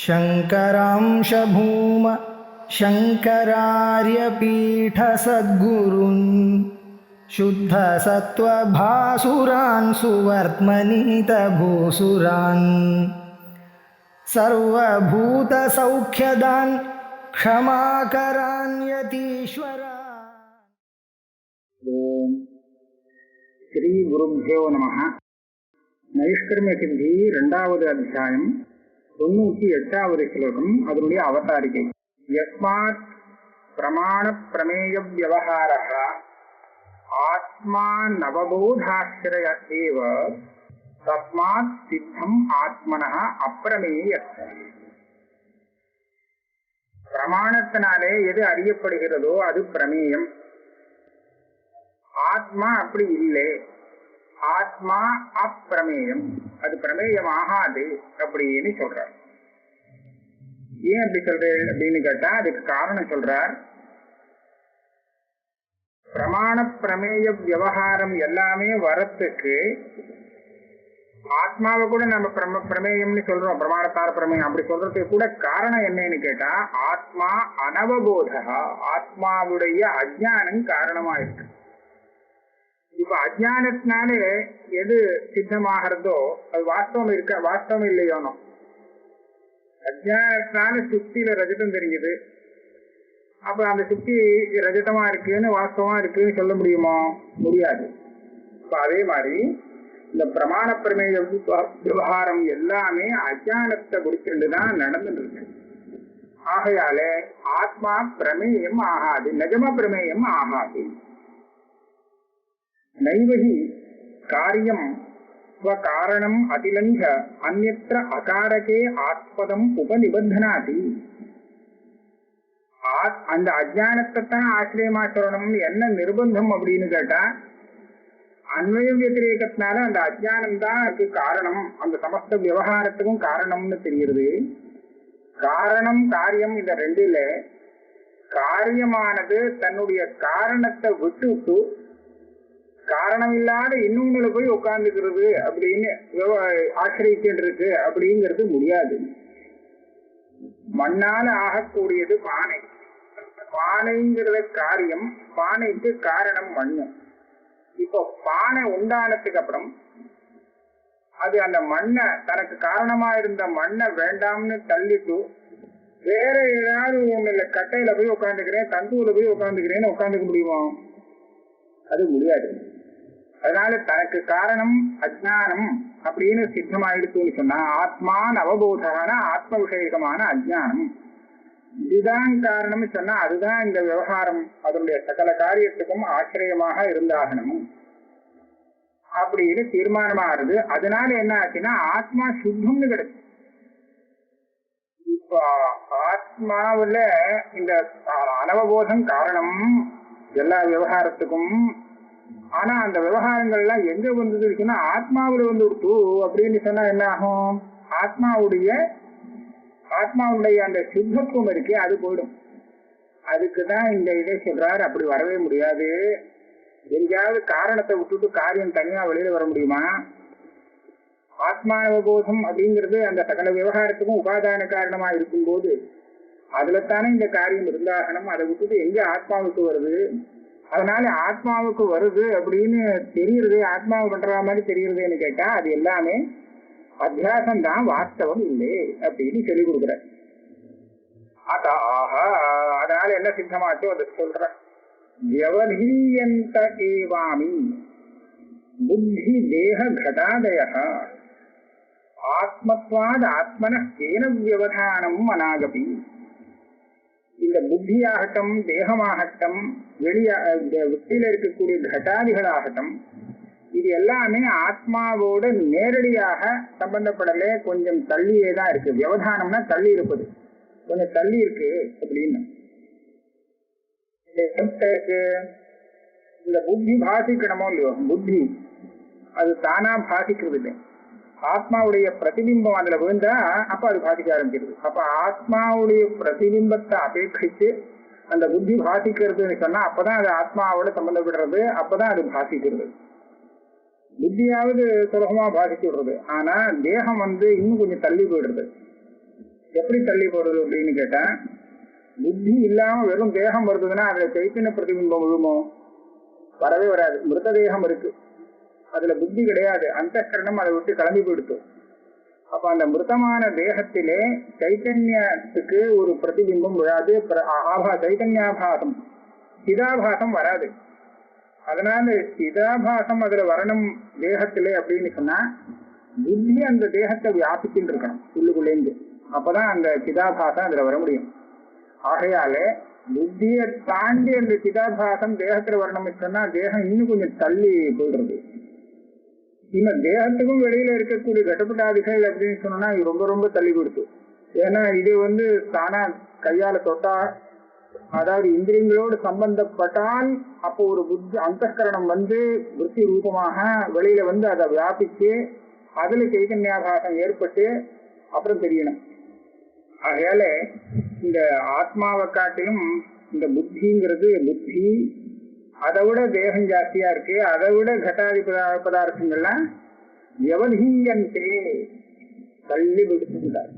शङ्करांश भूम शङ्करार्यपीठसद्गुरून् शुद्धसत्त्वभासुरान् सुवर्त्मनीतभूसुरान् सर्वभूतसौख्यदान् क्षमाकरान् यतीश्वरान्। ओम श्री गुरुभ्यो नमः। नैष्कर्म्य सिद्धि இரண்டாவது அத்தியாயம் 98வது ஸ்லோகம் அதனுடைய அவதாரிகை. யஸ்மாத் பிரமாண பிரமேய வியவஹாரः ஆத்மா நவபோதாஸ்ரய ஏவ தஸ்மாத் சித்தம் ஆத்மனः அப்பிரமேயத்வம். பிரமாணத்தினாலே எது அறியப்படுகிறதோ அது பிரமேயம். ஆத்மா அப்படி இல்லை, ஆத்மா அப்பிரமேயம், அது பிரமேயமாகாது அப்படின்னு சொல்றார். ஏன் அப்படி சொல்றேன் அப்படின்னு கேட்டா அதுக்கு காரணம் சொல்றார். பிரமாண பிரமேய விவகாரம் எல்லாமே வரத்துக்கு ஆத்மாவை கூட நம்ம பிரமேயம்னு சொல்றோம், பிரமாணத்தார பிரமேயம் அப்படி சொல்றதுக்கு கூட காரணம் என்னன்னு கேட்டா ஆத்மா அனவபோதா, ஆத்மாவுடைய அஜ்ஞானம் காரணமா இருக்கு. இப்ப அஜ்ஞானத்தினாலே எது சித்தமாகிறதோ அது வாஸ்தவம் இல்லையோனோ. அஜ்ஞானத்தினால சுத்தியில ரஜதம் தெரியுது, அப்ப அந்த சுத்தி ரஜதமா இருக்குன்னு வாஸ்தவமா இருக்குன்னு சொல்ல முடியுமோ? முடியாது. இப்ப அதே மாதிரி இந்த பிரமாண பிரமேய விவகாரம் எல்லாமே அஜ்ஞானத்தை குறிச்சுதான் நடந்துட்டு இருக்கு. ஆகையாலே ஆத்மா பிரமேயம் ஆகாது, நிஜமா பிரமேயம் ஆகாது. நைவஹி காரியம் ஸ்வகாரணம் அதிலஞ்ச அந்யத்ர அகாரகே ஆத்பதம் உபநிபந்தனாதி. அந்த அஜ்ஞானத்தை தான் ஆசிரியமா சொல்லணும்னு என்ன நிர்பந்தம் அப்படின்னு கேட்டா அன்வய வத்திரேகத்தினால அந்த அஜ்ஞானம் தான் அதுக்கு காரணம், அந்த சமஸ்த விவகாரத்துக்கும் காரணம்னு தெரியுது. காரணம் காரியம் இந்த ரெண்டுல காரியமானது தன்னுடைய காரணத்தை விட்டு காரணம் இல்லாத இன்னொன்னு போய் உட்கார்ந்துக்கிறது அப்படின்னு ஆசிரியக்கிட்டு இருக்கு அப்படிங்கிறது முடியாது. மண்ணால ஆகக்கூடியது பானை, பானைங்கிறத காரியம், பானைக்கு காரணம் மண்ணு. இப்போ பானை உண்டானதுக்கு அப்புறம் அது அந்த மண்ணை, தனக்கு காரணமா இருந்த மண்ணை வேண்டாம்னு தள்ளிட்டு வேற ஏதாவது ஒண்ணுல கட்டையில போய் உட்காந்துக்கிறேன், தந்தூர்ல போய் உட்காந்துக்கிறேன்னு உட்காந்துக்க முடியுமா? அது முடியாது. அதனால தனக்கு காரணம் அஜ்ஞானம் அப்படின்னு சித்தமாயிடுச்சுன்னு சொன்னா ஆத்மா நவபோதான ஆத்ம விஷயகமான அஜ்ஞானம் இதுதான் காரணம்னு சொன்னா அதுதான் இந்த விவகாரம் அதனுடைய சகல காரியத்துக்கும் ஆசிரியமாக இருந்தாகணும் அப்படின்னு தீர்மானமாகுது. அதனால என்ன ஆச்சுன்னா ஆத்மா சுத்தம்னு கிடைச்சு. இப்போ ஆத்மாவுல இந்த அனவபோதம் காரணம் எல்லா விவகாரத்துக்கும். ஆனா அந்த விவகாரங்கள்லாம் எங்க வந்துருச்சுன்னா ஆத்மாவில வந்து அப்படின்னு சொன்னா என்ன ஆகும்? ஆத்மாவுடைய அந்த சுத்தத்துவம் இருக்கே அது போயிடும். அதுக்குதான் இந்த இதை சொல்றாரு, அப்படி வரவே முடியாது. எங்கேயாவது காரணத்தை விட்டுட்டு காரியம் தனியா வெளியில வர முடியுமா? ஆத்மானவபோதம் அப்படிங்கிறது அந்த சகல விவகாரத்துக்கும் உபாதான காரணமா இருக்கும் போது அதுலத்தானே இந்த காரியம் இருந்தாகணும். அதை விட்டுட்டு எங்க ஆத்மாவுக்கு வருது? அதனால ஆத்மாவுக்கு வருது அப்படின்னு தெரியுறது, ஆத்மாவை பண்ற மாதிரி தெரியுறதுன்னு கேட்டா அது எல்லாமே அத்தியாசம் தான், வாஸ்தவம் இல்லை அப்படின்னு சொல்லி கொடுக்குற. அதனால என்ன சித்தமாச்சோ அதை சொல்ற. வியவதீயந்த ஏவாமி புத்தி தேக கடாதய ஆத்மத்வாத் ஆத்மன ஏன வியவதானம் அநாகபி. இந்த புத்தியாகட்டும் தேகமாகட்டும் வெளியில இருக்கக்கூடிய கட்டாதிகளாகட்டும் இது எல்லாமே ஆத்மாவோட நேரடியாக சம்பந்தப்படல, கொஞ்சம் தள்ளியே தான் இருக்கு. வியவதானம்னா தள்ளி இருப்பது, கொஞ்சம் தள்ளி இருக்கு அப்படின்னு. இந்த புத்தி பாசிக்கணுமோ இல்லையோ, புத்தி அது தானா பாசிக்கிறது இல்லை. ஆத்மாவுடைய பிரதிபிம்பம் அதுல விழுந்தா அப்ப அது பாதிக்க ஆரம்பிக்கிறது. அப்ப ஆத்மாவுடைய பிரதிபிம்பத்தை அபேட்சிச்சு அந்த புத்தி பாசிக்கிறதுன்னு சொன்னா அப்பதான் அது ஆத்மாவோட சம்பந்தப்படுறது, அப்பதான் அது பாசிக்கிறது. புத்தியாவது சுலகமா பாதிச்சு விடுறது. ஆனா தேகம் இன்னும் கொஞ்சம் தள்ளி போயிடுறது. எப்படி தள்ளி போறது அப்படின்னு கேட்டா, புத்தி இல்லாம வெறும் தேகம் வருதுன்னா அதுல சைத்தன்ய பிரதிபிம்பம் விழுமோ? வரவே வராது. மிருத தேகம் இருக்கு, அதுல புத்தி கிடையாது, அந்தःகரணம் அதை விட்டு கிளம்பி போயிடுத்து. அப்ப அந்த மிருதமான தேகத்திலே சைத்தன்யத்துக்கு ஒரு பிரதிபிம்பம் விழாது, சைத்தன்யாபாசம் சிதாபாசம் வராது. அதனால சிதாபாசம் அதுல வரணும் தேகத்திலே அப்படின்னு சொன்னா புத்தி அந்த தேகத்தை வியாபிச்சுட்டு இருக்கணும் உள்ளுக்குள்ளேந்து, அப்பதான் அந்த சிதாபாசம் அதுல வர முடியும். ஆகையால புத்தியை தாண்டி அந்த சிதாபாசம் தேகத்துல வரணும்னு சொன்னா தேகம் இன்னும் கொஞ்சம் தள்ளி போயிடுறது. இன்னும் தேகத்துக்கும் வெளியில இருக்கக்கூடிய கடப்பட்டாதிகள் அப்படின்னு சொன்னா இது ரொம்ப ரொம்ப தள்ளி கொடுத்து. ஏன்னா இது தானா கையால தொட்டா, அதாவது இந்திரியங்களோடு சம்பந்தப்பட்டால் அப்போ ஒரு புத்தி அந்தःகரணம் புத்தி ரூபமாக வெளியில அதை வியாபிச்சு அதுல சைத்தன்யாபாசம் ஏற்பட்டு அப்புறம் தெரியணும். ஆகையால இந்த ஆத்மாவை காட்டிலும் இந்த புத்திங்கிறது புத்தி அதை விட தேகம் ஜாஸ்தியா இருக்கு, அதை விட கட்டாதி பதார்த்தங்கள்லாம் எவதீயந்தே தள்ளி விடுத்துட்டார்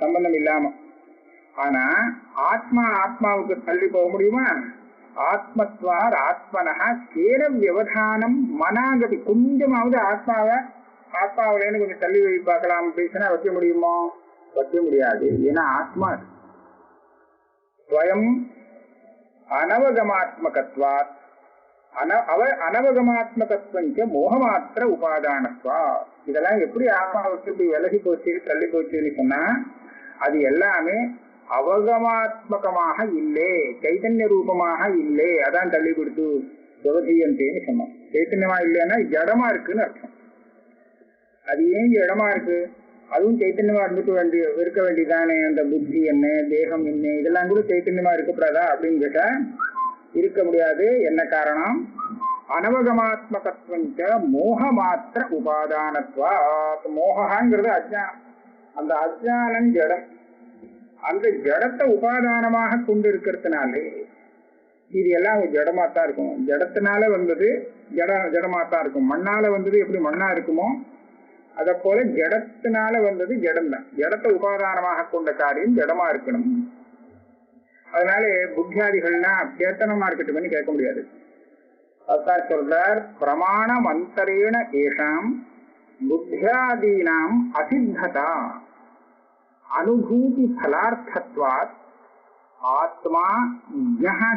சம்பந்தம் இல்லாம. ஆனா ஆத்மாவுக்கு தள்ளி போக முடியுமா? ஆத்மத்வார் ஆத்மனஹா கேன வியவதானம் மனாகதி. கொஞ்சமாவது ஆத்மாவிலேன்னு கொஞ்சம் தள்ளி வை பார்க்கலாம் பேசினா வைக்க முடியுமோ? வைக்க முடியாது. ஏன்னா ஆத்மா ஸ்வயம் அனவகமாத்மகத்வாத் அனவகமாத்மகத்வஞ்ச மோகமாத்திர உபாதானத்வா. இதெல்லாம் எப்படி ஆத்மாவுக்கு இப்படி விலகி போச்சு தள்ளி போச்சுன்னு சொன்னா அது எல்லாமே அவகமாத்மகமாக இல்லை, சைத்தன்ய ரூபமாக இல்லை. அதான் தள்ளி கொடுத்து ஜோதீயந்தேன்னு சொன்னோம். சைத்தன்யமா இல்லைன்னா ஜடமா இருக்குன்னு அர்த்தம். அது ஏன் ஜடமா இருக்கு? அதுவும் சைத்தன்யமா இருக்க வேண்டியதானே. அந்த புத்தி என்ன, தேகம் என்ன, இதெல்லாம் கூட சைத்தன்யமா இருக்கக்கூடாதா அப்படின்னு கேட்டா இருக்க முடியாது. என்ன காரணம்? அனவகமாத்மகத்வஞ்ச மோகமாத்திர உபாதானத்வா. மோகங்கிறது அஜ்ஞானம். அந்த அஜ்ஞானம் ஜடம். அந்த ஜடத்தை உபாதானமாக கொண்டு இருக்கிறதுனாலே இது எல்லாம் ஜடமாத்தான் இருக்கும். ஜடத்தினால ஜடமாத்தான் இருக்கும். மண்ணால எப்படி மண்ணா இருக்குமோ அத போல ஜடத்தினால ஜடம் தான். ஜடத்தை உபாதானமாக கொண்ட காரியம் ஜடமா இருக்கணும். அதனால புத்தியாதிகள்னா சேத்தனமா இருக்கட்டும்னு கேட்க முடியாது. அதான் சொல்றார், பிரமாண மந்தரேண ஏஷாம் புத்தியாதீனாம் அசித்ததா அனுபூதி பலார்த்தத்வாத் ஆத்மா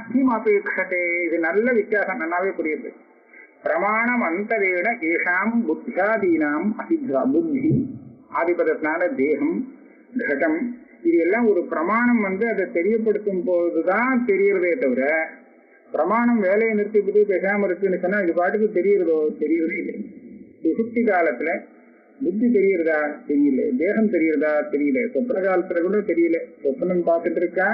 கிம் அபேட்சதே. இது நல்ல வித்தியாசம், நல்லாவே புரியுது. பிரமாணம் அந்தரேண ஏஷாம் புத்தியாதீனாம் அசித்தா. புத்தி ஆதிபதத்தினால தேகம் கடம் இது எல்லாம் ஒரு பிரமாணம் அதை தெரியப்படுத்தும் போதுதான் தெரியறதே தவிர பிரமாணம் வேலையை நிறுத்திவிட்டு பேசாம இருக்குன்னு சொன்னா இது பாட்டுக்கு தெரியறதோ? தெரியறதே இல்லை. சுசுப்தி காலத்துல புத்தி தெரியறதா? தெரியல. தேகம் தெரியறதா? தெரியல. சொப்பன காலத்துல கூட தெரியல. சொப்பனம் பார்த்துட்டு இருக்கா,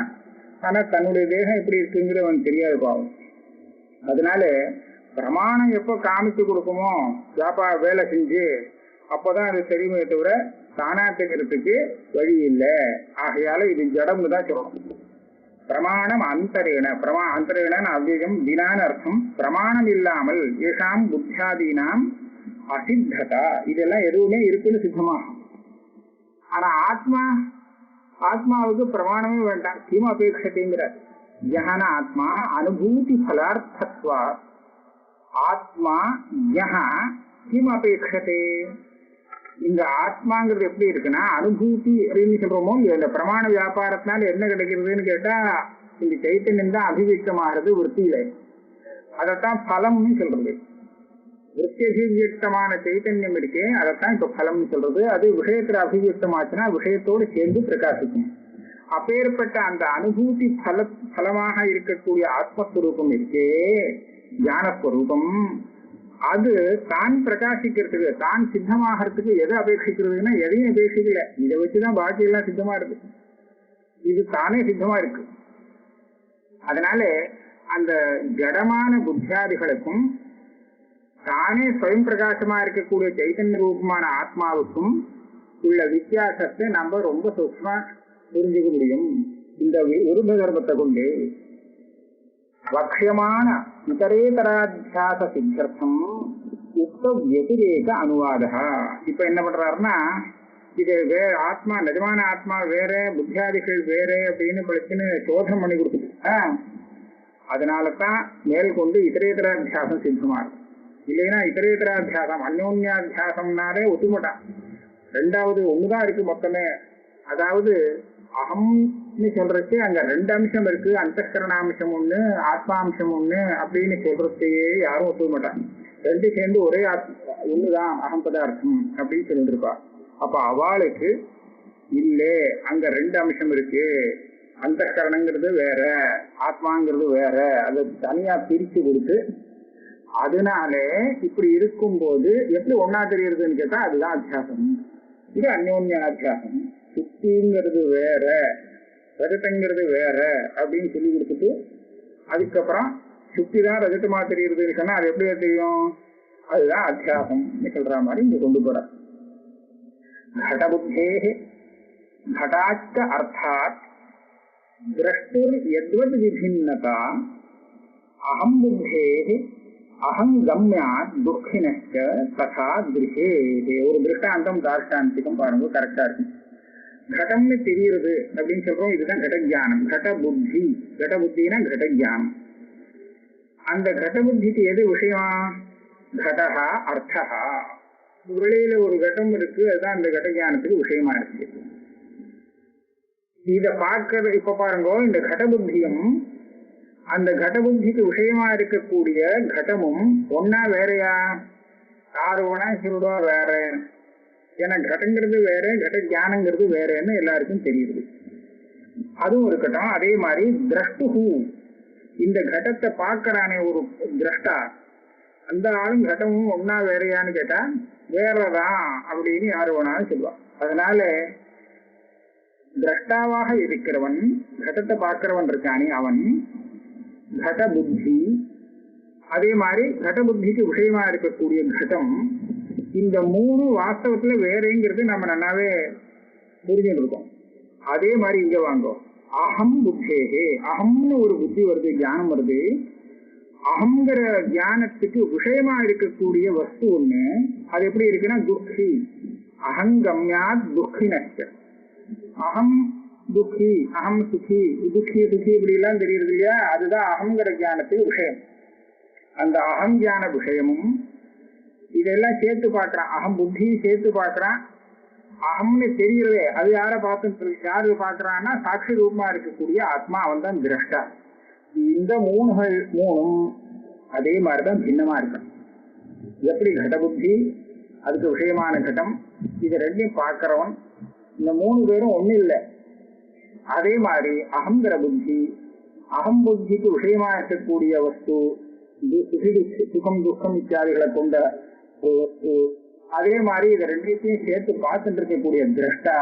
ஆனா தன்னுடைய தேகம் எப்படி இருக்குங்கிறது அவன் தெரியாது பாவம். அதனால பிரமாணம் எப்போ காமிச்சு கொடுக்குமோ வேலை செஞ்சு அப்போதான் அது தெரியுமே தவிர தானா தெரிகிறதுக்கு வழி இல்லை. ஆகையால இது ஜடம்னு தான் சொல்லணும். பிரமாணம் அந்தரேன, அந்தரேன அவ்வியம் தினான அர்த்தம். பிரமாணம் இல்லாமல் ஏஷாம் புத்தியாதீனாம் அசித்ததா. இதெல்லாம் எதுவுமே இருக்குன்னு சித்தமாகும். ஆனா ஆத்மாவுக்கு பிரமாணமே வேண்டாம். கிம் அபேட்சத்தைங்கிற ஜஹன ஆத்மா அனுபூதி பலார்த்தத்வா. ஆத்மா கிம் அபேட்சதே. இந்த ஆத்மாங்கிறது எப்படி இருக்குன்னா அனுபூதி அப்படின்னு சொல்றோமோ. இந்த பிரமாண வியாபாரத்தினால என்ன கிடைக்கிறதுன்னு கேட்டா இந்த சைத்தன்யம் தான் அபிவியக்தமாகிறது விற்த்தியில. அதைத்தான் பலம்னு சொல்றது. விற்த்தி அபிவியக்தமான சைத்தன்யம் இருக்கே அதைத்தான் இப்ப பலம்னு சொல்றது. அது விஷயத்துல அபிவியக்தமாச்சுன்னா விஷயத்தோடு சேர்ந்து பிரகாசிக்கும். அப்பேற்பட்ட அந்த அனுபூதி பலமாக இருக்கக்கூடிய ஆத்மஸ்வரூபம் இருக்கே, ஞானஸ்வரூபம், அது தான் பிரகாசிக்கிறதுக்கு தான் சித்தமாகறதுக்கு எதை அபேட்சிக்கிறதுன்னா எதையும் அபேட்சிக்கல. இதை வச்சுதான் பாக்கி எல்லாம் சித்தமா இருக்கு. இது தானே சித்தமா இருக்கு. அதனால அந்த ஜடமான புத்தியாதிகளுக்கும் தானே ஸ்வயம் பிரகாசமா இருக்கக்கூடிய சைத்தன்ய ரூபமான ஆத்மாவுக்கும் உள்ள வித்தியாசத்தை நம்ம ரொம்ப சூக்ஷ்மா புரிஞ்சுக்க முடியும் இந்த உருப தர்மத்தை கொண்டு. வக்ஷமான இதரேதராத்தியாச சித்தர்த்தம் யுக்த வதிரேக அனுவாதா. இப்ப என்ன பண்றாருன்னா இது வேற ஆத்மா, நிஜமான ஆத்மா வேற, புத்தியாதிகள் வேற அப்படின்னு படிச்சுன்னு சோதனை பண்ணி கொடுத்துட்டு அதனாலதான் மேல் கொண்டு இதரேதராத்தியாசம் சித்தமா இருக்கும். இல்லைன்னா இதரேதராத்தியாசம் அந்யோன்யாத்தியாசம்னாலே ஒத்துமாட்டான். ரெண்டாவது ஒண்ணுதான் இருக்கு மொத்தமே. அதாவது அகம்னு சொல்றதுக்கு அங்க ரெண்டு அம்சம் இருக்கு, அந்தஸ்கரணாம்சம் ஒண்ணு, ஆத்மாம்சம் ஒண்ணு அப்படின்னு சொல்றதையே யாரும் ஒத்துக்க மாட்டாங்க. ரெண்டு சேர்ந்து ஒரே ஒண்ணுதான் அகம் பதார்த்தம் அப்படின்னு சொல்லிட்டு இருப்பா. அப்ப அவளுக்கு இல்லே, அங்க ரெண்டு அம்சம் இருக்கு, அந்தஸ்கரணங்கிறது வேற, ஆத்மாங்கிறது வேற, அதை தனியா பிரிச்சு கொடுத்து அதனாலே இப்படி இருக்கும்போது எப்படி ஒன்னா தெரியுதுன்னு கேட்டா அதுதான் அத்தியாசம். இது அந்யோன்ய அத்தியாசம். சுத்திங்கிறது வேற, ரஜதங்கிறது வேற அப்படின்னு சொல்லி கொடுத்துட்டு அதுக்கப்புறம் சுத்தி தான் ரஜதமா தெரியுதுன்னு சொன்னா அது எப்படி தெரியும்? அதுதான் அத்தியாசம் சொல்ற மாதிரி இங்க கொண்டு போற. घटबुद्धे घटाच्च अर्थात् द्रष्टुर यद्वत् विभिन्नता अहम बुद्धेः अहं गम्यात् दुःखिनश्च तथा दृशेः. ஒரு திருஷ்டாந்தம் தார்ஷ்டாந்திகம் பாருங்க, கரெக்டா இருக்கு. घटம்னு தெரியுது அப்படின்னு சொல்றோம், இதுதான் घटज्ञाனம். घटबुद्धि, घटबुद्धिனா घटज्ञाனம். அந்த घटबुद्धिக்கு எது விஷயம்? घटः अर्थः. வெளியில ஒரு கட்டம் இருக்கு, அதுதான் அந்த கடஞானத்துக்கு விஷயமா இருக்கு. இத பார்க்கறது இப்ப பாருங்க, இந்த கடபுத்தியும் அந்த கடபுத்திக்கு விஷயமா இருக்கக்கூடிய கடமும் ஒன்னா வேறையா? யாரு வேணா சொல்லுவா வேற. ஏன்னா கடங்கிறது வேற, கட ஜானங்கிறது வேறன்னு எல்லாருக்கும் தெரியுது. அதுவும் இருக்கட்டும். அதே மாதிரி திரஷ்டுஹு, இந்த கடத்தை பார்க்கறானே ஒரு திரஷ்டா, அந்த ஆளும் கடமும் ஒன்னா வேறையான்னு கேட்டா வேறதான் அப்படின்னு யாரு வேணாலும் சொல்லுவான். அதனால திரஷ்டாவாக இருக்கிறவன், கடத்தை பார்க்கிறவன் இருக்கானே அவன் கட புத்தி. அதே மாதிரி கட புத்திக்கு விஷயமா இருக்கக்கூடிய கடம், இந்த மூணு வாஸ்தவத்துல வேறேங்கிறது நம்ம நல்லாவே புரிஞ்சுட்டு இருக்கோம். அதே மாதிரி இங்க வாங்கோ, அகம் புத்தேகே, அகம்னு ஒரு புத்தி வருது, ஞானம் வருது. அகங்கிற ஞானத்துக்கு விஷயமா இருக்கக்கூடிய வஸ்து ஒண்ணு, அது எப்படி இருக்குன்னா துக்கி. அகங்கம்யாத் துக்கினச்ச. அகம் துக்கி, அகம் சுகி, துக்கி சுகி இப்படி எல்லாம் தெரியுது இல்லையா? அதுதான் அகங்கிற ஞானத்துக்கு விஷயம். அந்த அகம் ஞான விஷயமும் இதெல்லாம் சேர்த்து பார்க்கறான், அகம் புத்தி சேர்த்து பார்க்கறான். அகம்னு தெரியறதே அது யாரை பார்த்து, யாரு பார்க்கறான்னா சாட்சி ரூபமா இருக்கக்கூடிய ஆத்மா, அவன் தான் திரஷ்டா. இந்த மூணும் அதே மாதிரிதான் பின்னமா இருக்கணும். எப்படி கடபுத்தி, அதுக்கு விஷயமான கட்டம், இது ரெண்டையும் பார்க்கிறவன், இந்த மூணு பேரும் ஒண்ணு இல்லை. அதே மாதிரி அகங்கிற புத்தி, அகம் புத்திக்கு விஷயமா இருக்கக்கூடிய வஸ்து, சுகம் துக்கம் இத்தியாதிகளை கொண்ட வஸ்து. அதே மாதிரி இதை ரெண்டையும் சேர்த்து பார்த்துட்டு இருக்கக்கூடிய திரஷ்டா,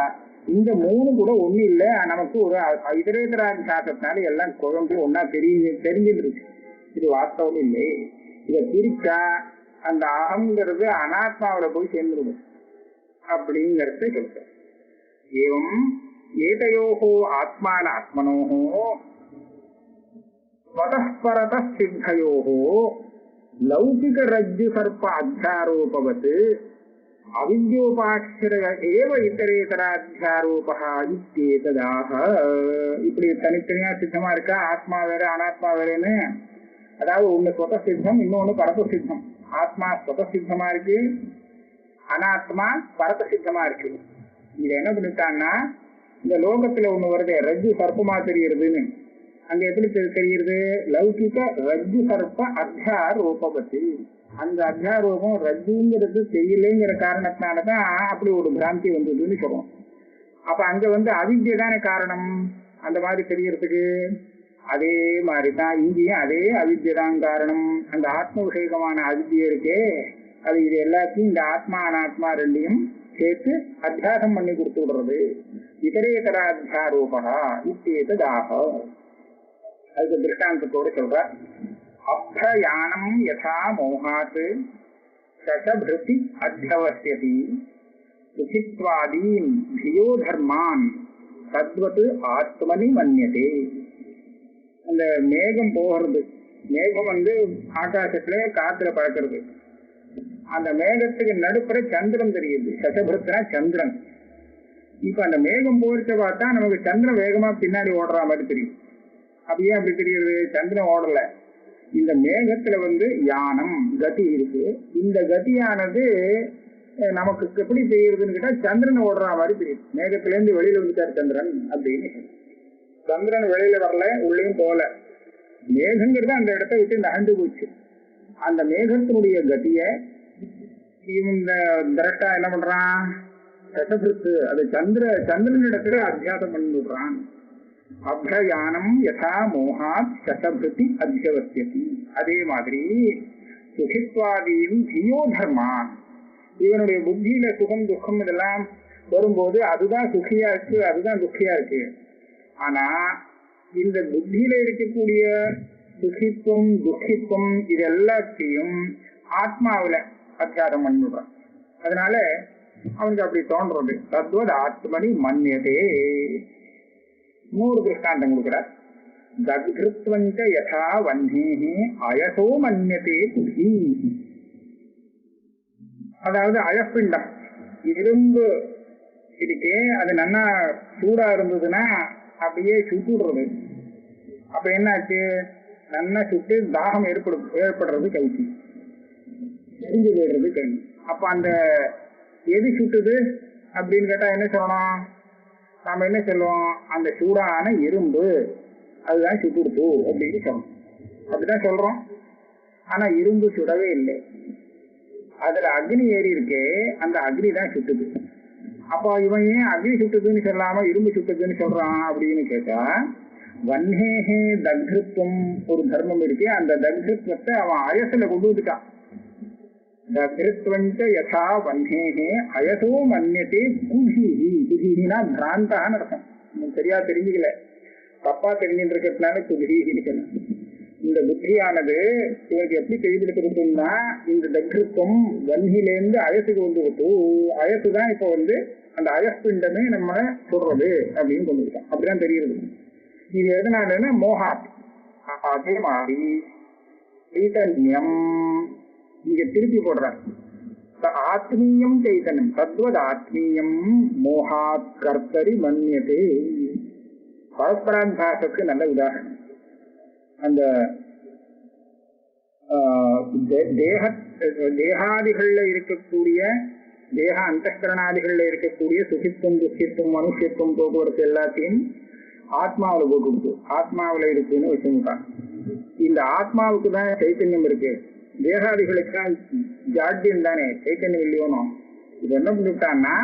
இந்த மூணு கூட ஒண்ணு இல்லை. நமக்கு ஒரு இதரேதராத்தியாசத்தினால எல்லாம் குழம்பு ஒன்னா தெரிஞ்சுட்டு இருக்கு. இது வாஸ்தவம் இல்லை. இதை பிரிச்சா அந்த அகங்கிறது அனாத்மாவில போய் சேர்ந்துருது அப்படிங்கறத சொல்ற. ஏவம் ஏதையோஹோ ஆத்மான ஆத்மனோஹோ ஸ்வதஸ்பரத சித்தயோஹோ லௌகிக ரஜ்ஜு சர்ப்ப அத்தியாரோபவத் அவித்யோபாட்சர ஏவ இதரேதராத்தியாரோபா இத்யேததாக. இப்படி தனித்தனியா சித்தமா இருக்கா, ஆத்மா வேற அனாத்மா வேறன்னு. அதாவது ஒண்ணு ஸ்வத சித்தம், இன்னொன்னு பரத சித்தம். ஆத்மா ஸ்வத சித்தமா இருக்கு, அனாத்மா பரத சித்தமா இருக்கு. இது என்ன பண்ணிட்டாங்கன்னா, இந்த லோகத்துல ஒண்ணு வருது ரஜ்ஜு சர்ப்பமா தெரியுறதுன்னு, அங்க எப்படி தெரியுது? லௌகிக ரஜ்ஜு சர்ப்ப அத்தியாரோபவத். அந்த அத்தியாரோபம் ரஜ்ஜுங்கிறது தெரியலைங்கிற காரணத்தினாலதான் அப்படி ஒரு பிராந்தி வந்ததுன்னு சொல்றோம். அப்ப அங்க அவித்யை தானே காரணம் அந்த மாதிரி தெரியறதுக்கு. அதே மாதிரிதான் இங்கேயும் அதே அவித்யை தான் காரணம். அந்த ஆத்ம விஷயகமான அவித்யை இருக்கே, அது இது எல்லாத்தையும் இந்த ஆத்மா அனாத்மா ரெண்டையும் சேர்த்து அத்தியாசம் பண்ணி கொடுத்து விடுறது. இதரேதராத்தியாரோபா இத்தேதாக. அதுக்கு திருஷ்டாந்தத்தோடு சொல்ற. அப்ரயானம் யதா மோகாத் சசபிருதி அத்தியவஸ்யதி சுகித்வாதீன் தியோ தர்மான் தத்வத் ஆத்மனி மன்யதே. அந்த மேகம் போகிறது, மேகம் ஆகாசத்துல காத்துல பறக்கிறது. அந்த மேகத்துக்கு நடுப்புற சந்திரன் தெரியுது. சசபிருத்தனா சந்திரன். இப்ப அந்த மேகம் போயிட்ட பார்த்தா நமக்கு சந்திரன் வேகமா பின்னாடி ஓடுற மாதிரி தெரியும். அப்படியே அப்படி தெரியுது, சந்திரன் ஓடல. இந்த மேகத்துல யானம் கதி இருக்கு. இந்த கதியானது நமக்கு எப்படி தெரியுதுன்னு கேட்டா சந்திரன் ஓடுற மாதிரி தெரியும். மேகத்துல இருந்து வெளியில வந்துட்டார் சந்திரன் அப்படின்னு. சந்திரன் வெளியில வரல, உள்ளேயும் போல. மேகங்கிறது அந்த இடத்த விட்டு நகர்ந்து போச்சு. அந்த மேகத்தினுடைய கதிய இந்த திரட்டா என்ன பண்றான், சசபிருத்து அது சந்திரன் இடத்துல அத்தியாசம் பண்ணி விடுறான். அப்ரயானம் யதா மோகாத் சசபிருத்தி அத்தியவசியதி. அதே மாதிரி சுகித்வாதியும் ஜியோ தர்மான், இவனுடைய புத்தியில சுகம் துக்கம் இதெல்லாம் வரும்போது அதுதான் சுகியா இருக்கு, அதுதான் துக்கியா இருக்கு. ஆனா இந்த புத்தியில இருக்கக்கூடிய சுகித்துவம் துக்கித்துவம் இது எல்லாத்தையும் ஆத்மாவில அத்தியாசம் பண்ணிவிடுறான். அதனால அவனுக்கு அப்படி தோன்றது. தத்வத் ஆத்மனி மன்யதே. இன்னொரு திருஷ்டாந்தம் கொடுக்கிறார். தத்ருத்வஞ்ச யதா வன்னேஹி அயசோ மன்யதே புத்தி. அதாவது அயப்பிண்டம் இரும்பு இருக்கே, அது நல்லா சூடா இருந்ததுன்னா அப்படியே சுட்டுடுறது. அப்ப என்னாச்சு, நல்லா சுட்டு தாகம் ஏற்படுறது கைக்கு, எரிஞ்சு போயிடுறது கை. அப்ப அந்த எது சுட்டுது அப்படின்னு கேட்டா என்ன சொல்லணும், நாம என்ன சொல்லுவோம், அந்த சூடான இரும்பு அதுதான் சுட்டுடுது அப்படின்னு சொல்லணும். அப்படிதான் சொல்றோம். ஆனா இரும்பு சுடவே இல்லை, அதுல அக்னி ஏறி இருக்கே, அந்த அக்னி தான் சுட்டுது. அப்போ இவன் ஏன் அக்னி சுட்டுதுன்னு சொல்லாம இரும்பு சுட்டுதுன்னு சொல்றான் அப்படின்னு கேட்டா, வன்னேஹே தக்ருத்வம் ஒரு தர்மம் இருக்கு, அந்த தக்ருத்வத்தை அவன் அயசுல கொண்டு வந்துட்டான். தக்ருத்வஞ்ச யதா வன்னேஹே அயசோ மன்யதே குஹீஹி. குஹீஹினா பிராந்தான்னு அர்த்தம். சரியா தெரிஞ்சுக்கல, தப்பா தெரிஞ்சுட்டு இருக்கிறதுனால குஹீஹின்னு சொன்ன. இந்த புத்தியானது இவருக்கு எப்படி தெரிஞ்சிருக்கிறதுன்னா, இந்த தக்ருத்வம் வன்னியிலேருந்து அயசுக்கு வந்துவிட்டு, அயசுதான் இப்போ அந்த அயஸ்பிண்டமே நம்ம சொல்றது அப்படின்னு சொல்லிருக்கோம். அப்படிதான் தெரியுது. இது எதனாலன்னா மோகா. அதே மாதிரி சைதன்யம் இங்க திருப்பி போடுறார். ஆத்மீயம் சைதன்யம் தத்வத் ஆத்மீயம் மோகாத் கர்த்தரி மன்யதே. பரஸ்பராபாசத்துக்கு நல்ல உதாரணம். அந்த தேகாதிகள்ல இருக்கக்கூடிய தேக அந்தகரணாதிகள்ல இருக்கக்கூடிய சுகித்துவம் துக்கித்துவம் மனுஷத்துவம் போக்குவரத்து எல்லாத்தையும் ஆத்மாவில போட்டு ஆத்மாவில இருக்குன்னு வச்சுட்டான். இந்த ஆத்மாவுக்கு தான் சைத்தன்யம் இருக்கு, தேகாதிகளுக்கு ஜாட்யம் தானே, சைத்தன்யம் இல்லையோனும். இது என்ன பண்ணிவிட்டான்னா,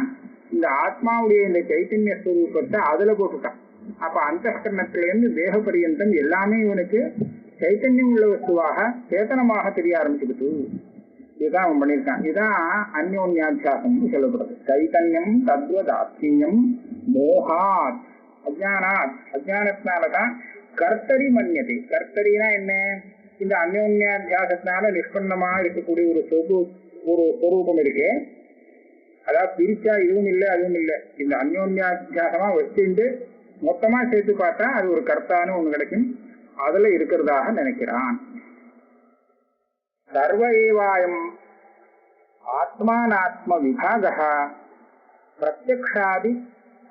இந்த ஆத்மாவுடைய இந்த சைத்தன்ய ஸ்வரூபத்தை அதுல போட்டுட்டான். அப்ப அந்தகரணத்திலிருந்து தேக பரியந்தம் எல்லாமே இவனுக்கு சைத்தன்யம் உள்ள வஸ்துவாக சேத்தனமாக தெரிய ஆரம்பிச்சுக்கிட்டு. இதுதான் அவன் பண்ணியிருக்கான். இதுதான் அந்யோன்யாத்தியாசம் சொல்லப்படுறது. சைத்தன்யம் தத்வத் ஆத்மீயம் மோகாத் அஜானாத், அஜானத்தினாலதான் கர்த்தரி மன்யதே. கர்த்தரினா என்ன, இந்த அந்யோன்யாத்தியாசத்தினால நிஷ்பன்னமா இருக்கக்கூடிய ஒரு ஸ்வரூபம் இருக்கு. அதாவது பிரிச்சா இதுவும் இல்லை அதுவும் இல்லை, இந்த அந்யோன்யாத்தியாசமா வச்சுட்டு மொத்தமா சேர்த்து பார்த்தா அது ஒரு கர்த்தான்னு ஒண்ணு கிடைக்கும், அதுல இருக்கிறதாக நினைக்கிறான். சர்வ ஏவாயம் ஆத்மானாத்ம விபாகா பிரத்யக்ஷாதி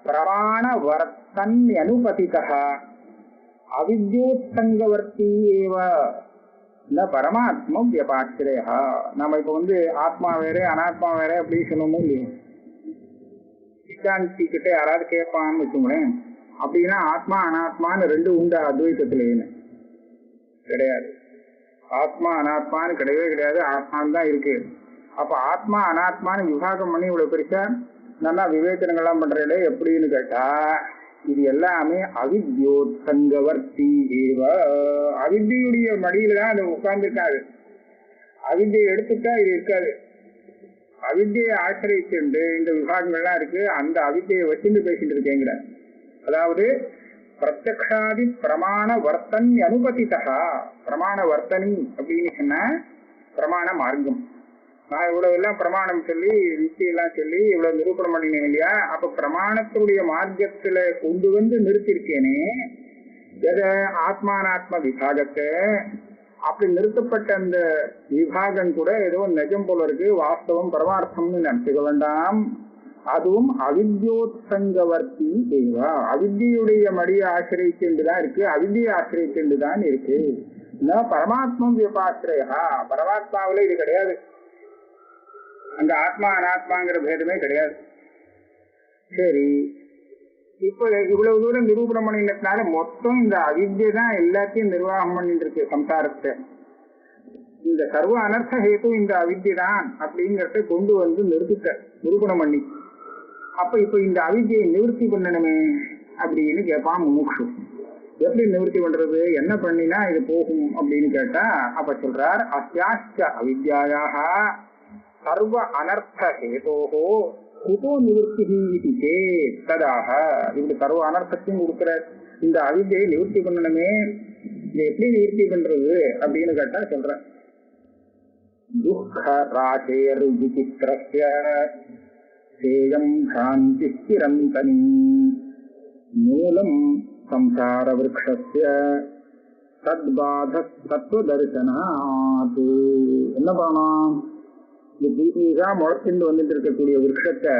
பிரமாண வர்த்தன் அனுபதிதா அவித்யோத்சங்கவர்த்தி ஏவ ந பரமாத்மம் வியபாட்சிரேயா. நம்ம இப்ப ஆத்மா வேற அனாத்மா வேற அப்படின்னு சொல்லணும் இல்லையா. சித்தாந்தி கிட்ட யாராவது கேட்பான்னு வச்சுங்களேன், அப்படின்னா ஆத்மா அனாத்மான்னு ரெண்டு உண்டு அத்வைத்தத்திலேன்னு கிடையாது. ஆத்மா அனாத்மான்னு கிடையவே கிடையாது, ஆத்மான்னு தான் இருக்கு. அப்ப ஆத்மா அனாத்மான்னு விவாகம் பண்ணி இவ்வளவு பெருசா நல்லா விவேச்சனங்கள்லாம் பண்றீங்களே எப்படின்னு கேட்டா, இது எல்லாமே அவித்யோத்சங்கவர்த்தி ஏவ. அவித்தியுடைய மடியில தான் அது உட்கார்ந்துருக்காது. அவித்தியை எடுத்துட்டா இது இருக்காது. அவித்தியை ஆசிரியச்சுண்டு இந்த விவாகங்கள்லாம் இருக்கு, அந்த அவித்தியை வச்சுட்டு பேசிட்டு இருக்கேங்கிற. அதாவது பிரத்யக்ஷாதி பிரமாண வர்த்தன் அனுபதிதா. பிரமாண வர்த்தனி அப்படின்னு சொன்ன பிரமாண மார்க்கம். நான் இவ்வளவு எல்லாம் பிரமாணம் சொல்லி யுக்தியெல்லாம் சொல்லி இவ்வளவு நிரூபணம் பண்ணினேன் இல்லையா. அப்ப பிரமாணத்துடைய மார்க்கத்துல கொண்டு நிறுத்திருக்கேனே எத ஆத்மானாத்ம விபாகத்தை. அப்படி நிறுத்தப்பட்ட அந்த விபாகம் கூட ஏதோ நிஜம் போல இருக்கு, வாஸ்தவம் பரமார்த்தம்னு நினைச்சுக்க வேண்டாம். அதுவும் அவித்யோத்சங்கவர்த்தி தேவா, அவித்தியுடைய மடியை ஆசிரியச்சுண்டுதான் இருக்கு, அவித்தியை ஆசிரியச்சுண்டுதான் இருக்கு. பரமாத்மம் விபாசிரயா, பரமாத்மாவில இது கிடையாது, அந்த ஆத்மா அனாத்மாங்கிற பேதமே கிடையாது. சரி, இப்ப இவ்வளவு தூரம் நிரூபணம் பண்ணினதுனால மொத்தம் இந்த அவித்யை தான் எல்லாத்தையும் நிர்வாகம் பண்ணிட்டு இருக்கு சம்சாரத்தை. இந்த சர்வ அனர்த்த ஹேத்து இந்த அவித்யை தான் அப்படிங்கறத கொண்டு வந்து நிறுத்திட்ட நிரூபணம் பண்ணி. அப்ப இப்ப இந்த அவித்யை நிவர்த்தி பண்ணணுமே அப்படின்னு கேட்பான் முமுக்ஷு. எப்படி நிவர்த்தி பண்றது, என்ன பண்ணினா இது போகும் அப்படின்னு கேட்டா அப்ப சொல்றார், அஸ்யாச்ச அவித்யாயாக சர்வ அனர்த்த ஹேதோஹோ குதோ நிவர்த்தி ததாக. இப்படி சர்வ அனர்த்தத்தையும் கொடுக்கிற இந்த அவித்யை நிவர்த்தி பண்ணணுமே, இதை எப்படி நிவர்த்தி பண்றது அப்படின்னு கேட்டா சொல்ற, துக்க ராசேர் விசித்திரஸ்ய சேயம் சாந்தி ஸ்திரந்தனி மூலம் சம்சார விருக்ஷஸ்ய தத்பாத தத்துவதர்சனாத். என்ன பண்ணலாம், இந்த புதுசா முளைச்சிட்டு வந்துட்டு இருக்கக்கூடிய விருட்சத்தை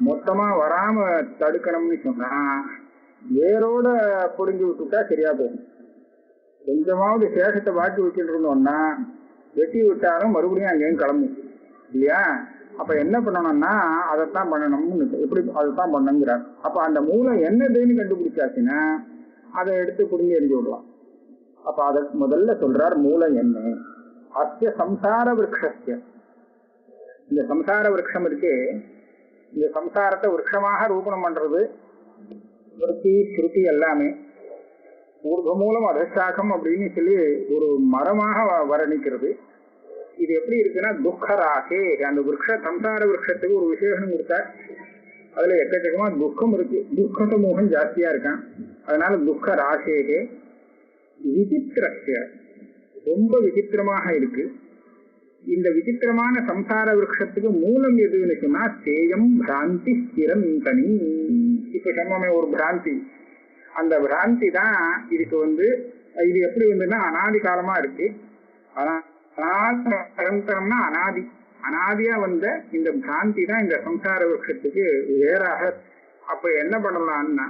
மொத்தமா வராம தடுக்கணும்னு சொன்னா வேரோட புடுங்கி விட்டுட்டா சரியா போகும். கொஞ்சமாவது சேஷத்தை பாக்கி வச்சுட்டு இருந்தோம்னா வெட்டி விட்டாலும் மறுபடியும் அங்கேயும் கிளம்பும் இல்லையா. அப்ப என்ன பண்ணணும்னா அதைத்தான் பண்ணணும்னு, எப்படி அதைத்தான் பண்ணுங்கிறார். அப்ப அந்த மூலம் என்னதுன்னு கண்டுபிடிச்சாச்சுன்னா அதை எடுத்து புடுங்கி எரிஞ்சு விடலாம். அப்ப அதை முதல்ல சொல்றார், மூலம் என்ன, அஸ்ய சம்சார விருக்ஷஸ்ய. இந்த சம்சார விருட்சம் இருக்கு, இந்த சம்சாரத்தை விருட்சமாக ரூபணம் பண்றது ஸ்மிருதி ஸ்ருதி எல்லாமே. ஊர்வ மூலம் அதசாகம் அப்படின்னு சொல்லி ஒரு மரமாக வர்ணிக்கிறது. இது எப்படி இருக்குன்னா துக்கராகே, அந்த விருட்ச சம்சார விருட்சத்துக்கு ஒரு விசேஷம் கொடுத்தார். அதுல எக்கச்சக்கமா துக்கம் இருக்கு, துக்க சமூகம் ஜாஸ்தியா இருக்கான். அதனால துக்க ராசேகே விசித்திரஸ்ய, ரொம்ப விசித்திரமாக இருக்கு. இந்த விசித்திரமான சம்சார விருட்சத்துக்கு மூலம் எதுன்னு சொன்னா சேயம் பிராந்தி ஸ்திரம் தனி. இப்ப சொன்னோமே ஒரு பிராந்தி, அந்த பிராந்தி தான் இதுக்கு இது எப்படி வந்துன்னா அனாதி காலமா இருக்கு. நிரந்தரம்னா அனாதி, அனாதியா வந்த இந்த பிராந்தி தான் இந்த சம்சார விருட்சத்துக்கு வேறாக. அப்ப என்ன பண்ணலாம்னா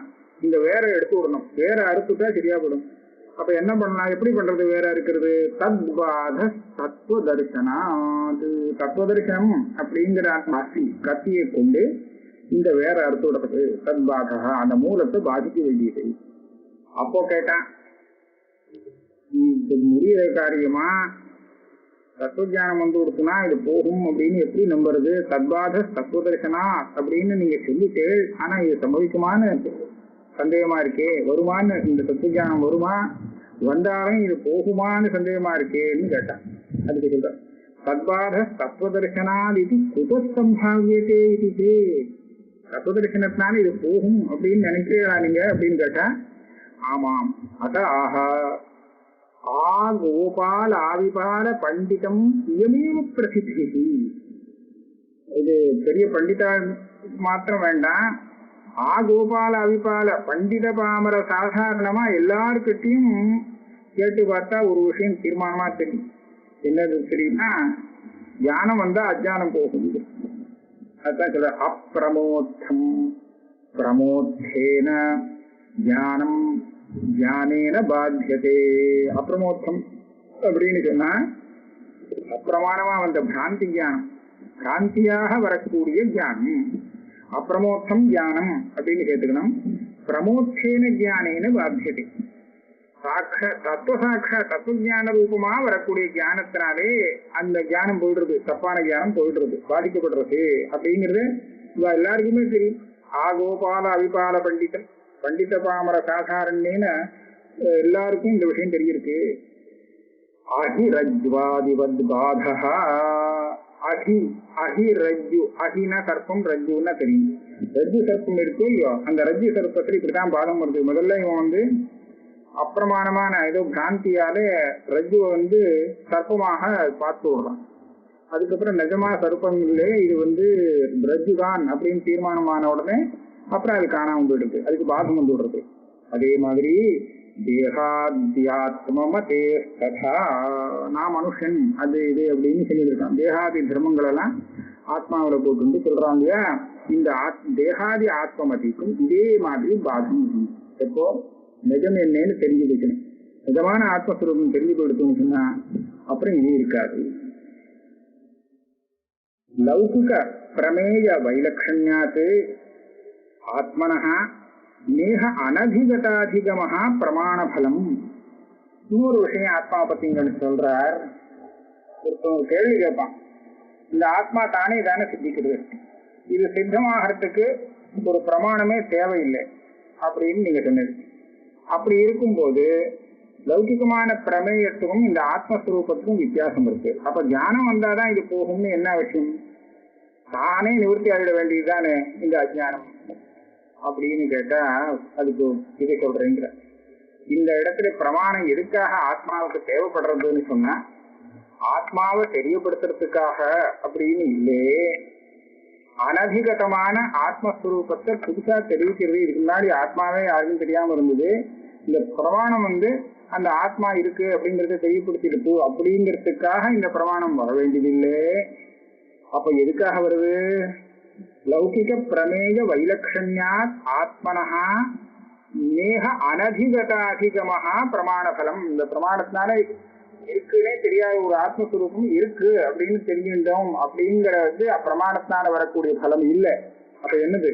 இந்த வேற எடுத்து விடணும், வேற அறுத்துட்டா சரியா போடும். அப்ப என்ன பண்ணலாம், எப்படி பண்றது வேற இருக்கிறது, தத்பாத தத்துவ தரிசனா. அது தத்துவ தரிசனம் அப்படிங்கிற கத்தியை கொண்டு இந்த வேற அறுத்து விடுறது தத்பாதா, அந்த மூலத்தை பாதிக்க வேண்டியது. அப்போ கேட்டான், முடிகிற காரியமா தத்துவஜானம் கொடுத்துனா இது போகும் அப்படின்னு எப்படி நம்புறது, தத்பாத தத்துவ தரிசனா அப்படின்னு நீங்க சொல்லிட்டு, ஆனா இது சம்பவிக்குமான்னு சந்தேகமா இருக்கே, வருமானு இந்த தத்துவஜானம் வருமா, வந்தாலும் இது போகுமான்னு சந்தேகமா இருக்கேன்னு கேட்டான். அதுக்கு சொல்ற, தத்பாத தத்துவ தரிசனாது இது குதசம்பாவியதே இது, தத்துவ தரிசனத்தினால இது போகும் அப்படின்னு நினைக்கிறீங்களா நீங்க அப்படின்னு கேட்டா, ஆமாம். அத ஆஹா கோபால ஆவிபால பண்டிதம் இயமேவ பிரசித்தி. இது பெரிய பண்டிதா மாத்திரம் வேண்டாம், கோபால அவிபால பண்டித பாமர சாதாரணமா எல்லாருக்கிட்டையும் கேட்டு பார்த்தா ஒரு விஷயம் தீர்மானமா தெரியும். என்னது தெரியுமா, ஞானம் வந்தா அஜானம் போகும். அதுதான் சொல்ற, அப்பிரமோத்தம் பிரமோத்தேன ஞானம் ஞானேன பாத்தியதே. அப்பிரமோத்தம் அப்படின்னு சொன்னா அப்பிரமாணமா வந்த பிராந்தி ஞானம், பிராந்தியாக வரக்கூடிய ஞானம். அப்பிரமோத்தம் ஞானம் அப்படின்னு கேட்டுக்கணும். பிரமோத்தேன ஞானேன பாத்தியதே, தத்துவஜான ரூபமா வரக்கூடிய ஞானத்தினாலே அந்த ஞானம் போயிடுறது, தப்பான ஞானம் போயிடுறது, பாதிக்கப்படுறது அப்படிங்கிறது எல்லாருக்குமே தெரியும். கோபால அவிபால பண்டிதன் பண்டித பாமர சாதாரண்யன்னு எல்லாருக்கும் இந்த விஷயம் தெரியிருக்கு. அஹிரஜ்வாதிவத் பாதா, அஹிரஜ்ஜு, அஹினா சர்ப்பம், ரஜ்ஜுன்னா தெரியும். ரஜ்ஜு சர்ப்பம் இருக்கு இல்லையோ, அந்த ரஜ்ஜு சர்ப்பத்துல இப்படித்தான் பாதம் வருது. முதல்ல இவன் அப்பிரமாணமான ஏதோ பிராந்தியால ரஜ்ஜுவை சர்ப்பமாக பார்த்து விடுறான். அதுக்கப்புறம் நிஜமா சர்ப்பம் இல்லை, இது ரஜ்ஜுதான் அப்படின்னு தீர்மானமான உடனே அப்புறம் அது காணாம போயிடுது, அதுக்கு பாதம் வந்து விடுறது. அதே மாதிரி தேகாத்யாத்மதே ததா, நான் மனுஷன் அது இது அப்படின்னு சொல்லியிருக்கான். தேகாதி தர்மங்கள் எல்லாம் ஆத்மாவில போட்டு சொல்றாங்க இல்லையா, இந்த தேகாதி ஆத்மமதிக்கும் இதே மாதிரி பாதம். எப்போ நிஜம் என்னன்னு தெரிஞ்சு வைக்கணும். நிஜமான ஆத்மஸ்வரூபம் தெரிஞ்சு கொடுத்தோம்னு சொன்னா அப்புறம் இது இருக்காது. லௌகிக பிரமேய வைலட்சண்யாத் ஆத்மனஹ நேஹ அனதிகதாதிகமஹா பிரமாண பலம். இன்னொரு விஷயம் ஆத்மா பத்தி சொல்றார். ஒரு கேள்வி கேட்பான், இந்த ஆத்மா தானே தானே சித்திக்கிறது, இது சித்தமாகறதுக்கு ஒரு பிரமாணமே தேவையில்லை அப்படின்னு நீங்க சொன்னது. அப்படி இருக்கும்போது லௌகிகமான பிரமேயத்துக்கும் இந்த ஆத்மஸ்வரூபத்துக்கும் வித்தியாசம் இருக்கு. அப்ப ஞானம் வந்தாதான் இது போகும்னு என்ன அவசியம்? தானே நிவர்த்தி ஆகிட வேண்டியதுதானே இந்த அஜ்ஞானம் அப்படின்னு கேட்டா அதுக்கு இதை சொல்றேங்கிற. இந்த இடத்துல பிரமாணம் எதுக்காக ஆத்மாவுக்கு தேவைப்படுறதுன்னு சொன்னா ஆத்மாவை தெரியப்படுத்துறதுக்காக அப்படின்னு இல்லை, அனதிகதமான ஆத்மஸ்வரூபத்தை புதுசா தெரிவிக்கிறது. இதுக்கு முன்னாடி ஆத்மாவே யாருக்கும் தெரியாம இருந்தது. இந்த பிரமாணம் அந்த ஆத்மா இருக்கு அப்படிங்கறத தெரியப்படுத்திருக்கு அப்படிங்கிறதுக்காக இந்த பிரமாணம் வர வேண்டியதில்லை. அப்ப எதுக்காக வருது? லௌகிக பிரமேய வைலட்சண்யாத் ஆத்மனஹா நேஹ அனதிகதாதிகமஹா பிரமாணபலம். இந்த பிரமாணத்தினால இருக்குன்னே தெரியாத ஒரு ஆத்மஸ்வரூபம் இருக்கு அப்படின்னு தெரிஞ்சுட்டோம் அப்படிங்கறது அப்பிரமாணத்தினால வரக்கூடிய பலம் இல்லை. அப்ப என்னது?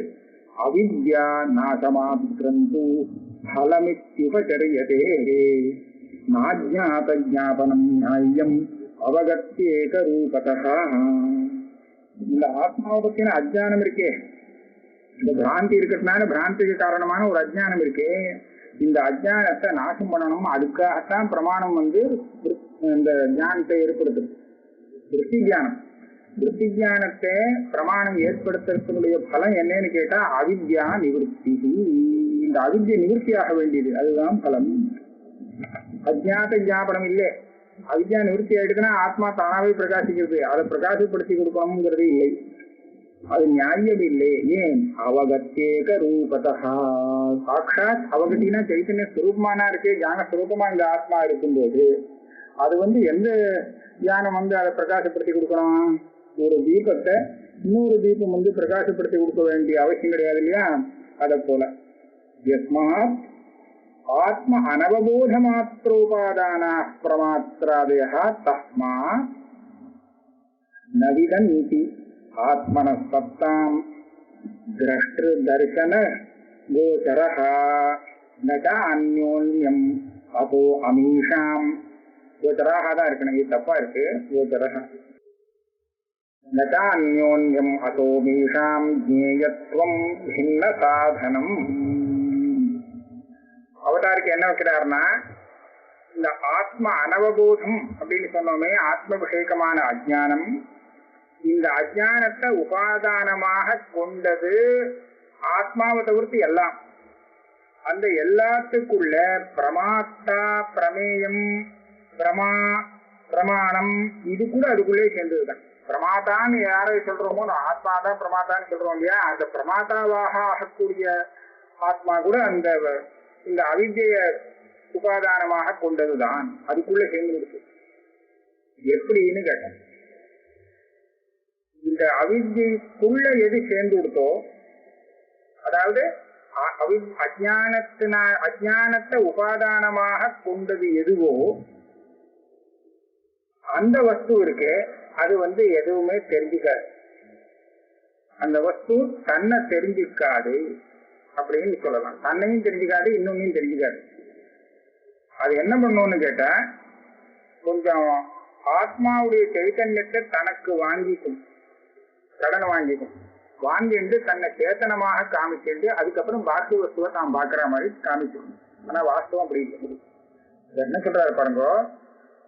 அவித்யா நாசமாத்ரந்து பலமித்யுபசரியதே நாஜ்ஞாத ஞாபனம் நியாயம் அவகத்யேக ரூபதா. இந்த ஆத்மாவை பத்தின அஜ்ஞானம் இருக்கே, இந்த பிராந்தி இருக்கிறதுனால பிராந்திக்கு காரணமான ஒரு அஜ்ஞானம் இருக்கு. இந்த அஜ்ஞானத்தை நாசம் பண்ணணும். அதுக்காகத்தான் பிரமாணம் இந்த ஞானத்தை ஏற்படுத்துது. விருத்தி ஞானம். விருத்தி ஞானத்தை பிரமாணம் ஏற்படுத்துறதுடைய பலம் என்னன்னு கேட்டா அவித்யா நிவர்த்தி. இந்த அவித்யை நிவர்த்தி ஆக வேண்டியது, அதுதான் பலம். அஜ்ஞாத ஞாபனம் இல்லை. அவித்யா நிவர்த்தி ஆயிடுதுன்னா ஆத்மா தானாவே பிரகாசிக்கிறது. அதை பிரகாசப்படுத்தி கொடுக்கணுங்கிறது இல்லை, அது நியாயம் இல்லை. ஏன்? அவகத்தேக ரூபதா. சாட்சாத் அவகத்தினா சைத்தன்ய ஸ்வரூபமானா இருக்கு, ஞான ஸ்வரூபமா இந்த ஆத்மா இருக்கும்போது அது எந்த ஞானம் அதை பிரகாசப்படுத்தி கொடுக்கணும்? ஒரு தீபத்தை இன்னொரு தீபம் பிரகாசப்படுத்தி கொடுக்க வேண்டிய அவசியம் கிடையாது இல்லையா? அத போல யஸ்மாத் ஆத்ம அனவபோத மாத்திரோபாதான பிரமாத்ராதய தஸ்மா நவிதந்தி ஆத்மன சத்தாம் திரஷ்ட தர்சன கோச்சரஹ நட அந்யோன்யம் அதோ அமீஷாம். கோச்சராக தான் இருக்கணும், இது தப்பா இருக்கு. கோச்சரஹ நட அந்யோன்யம் அதோ மீஷாம் ஜேயத்வம் பின்ன சாதனம். அவதாருக்கு என்ன வைக்கிறாருன்னா, இந்த ஆத்ம அனவபோதம் அப்படின்னு சொன்னோமே, ஆத்ம விஷயமான அஜ்ஞானம், இந்த அஜ்ஞானத்தை உபாதானமாக கொண்டது ஆத்மாவை தவிர்த்து எல்லாம். அந்த எல்லாத்துக்குள்ள பிரமாத்தா, பிரமேயம், பிரமாணம் இது கூட அதுக்குள்ளே சேர்ந்ததுதான். பிரமாதான்னு யாரை சொல்றோமோ ஆத்மாதான் பிரமாதான்னு சொல்றோம் இல்லையா? அந்த பிரமாதாவாக ஆகக்கூடிய ஆத்மா கூட இந்த அவித்ய உபாதானமாக கொண்டதுதான், அதுக்குள்ள சேர்ந்து இருக்கு. எப்படின்னு கேட்டேன். இந்த அவித்யக்குள்ள எது சேர்ந்து கொடுத்தோ, அதாவது அஜ்ஞானத்தை உபாதானமாக கொண்டது எதுவோ அந்த வஸ்து இருக்கு, அது எதுவுமே தெரிஞ்சுக்காது. அந்த வஸ்து தன்னை தெரிஞ்சுக்காது அப்படின்னு சொல்லலாம். தன்னையும் தெரிஞ்சுக்காது, இன்னொன்னையும் தெரிஞ்சுக்காது. அது என்ன பண்ணும்னு கேட்டா, கொஞ்சம் ஆத்மாவுடைய சைத்தன்யத்தை தனக்கு வாங்கிக்கும், கடன் வாங்கிக்கும். வாங்கிட்டு தன்னை சேத்தனமாக காமிச்சுட்டு அதுக்கப்புறம் பாக்கி வஸ்துவை தான் பாக்குற மாதிரி காமிச்சிடும். ஆனா வாஸ்தவம் அப்படி இல்லை. என்ன சொல்றாரு பாருங்க,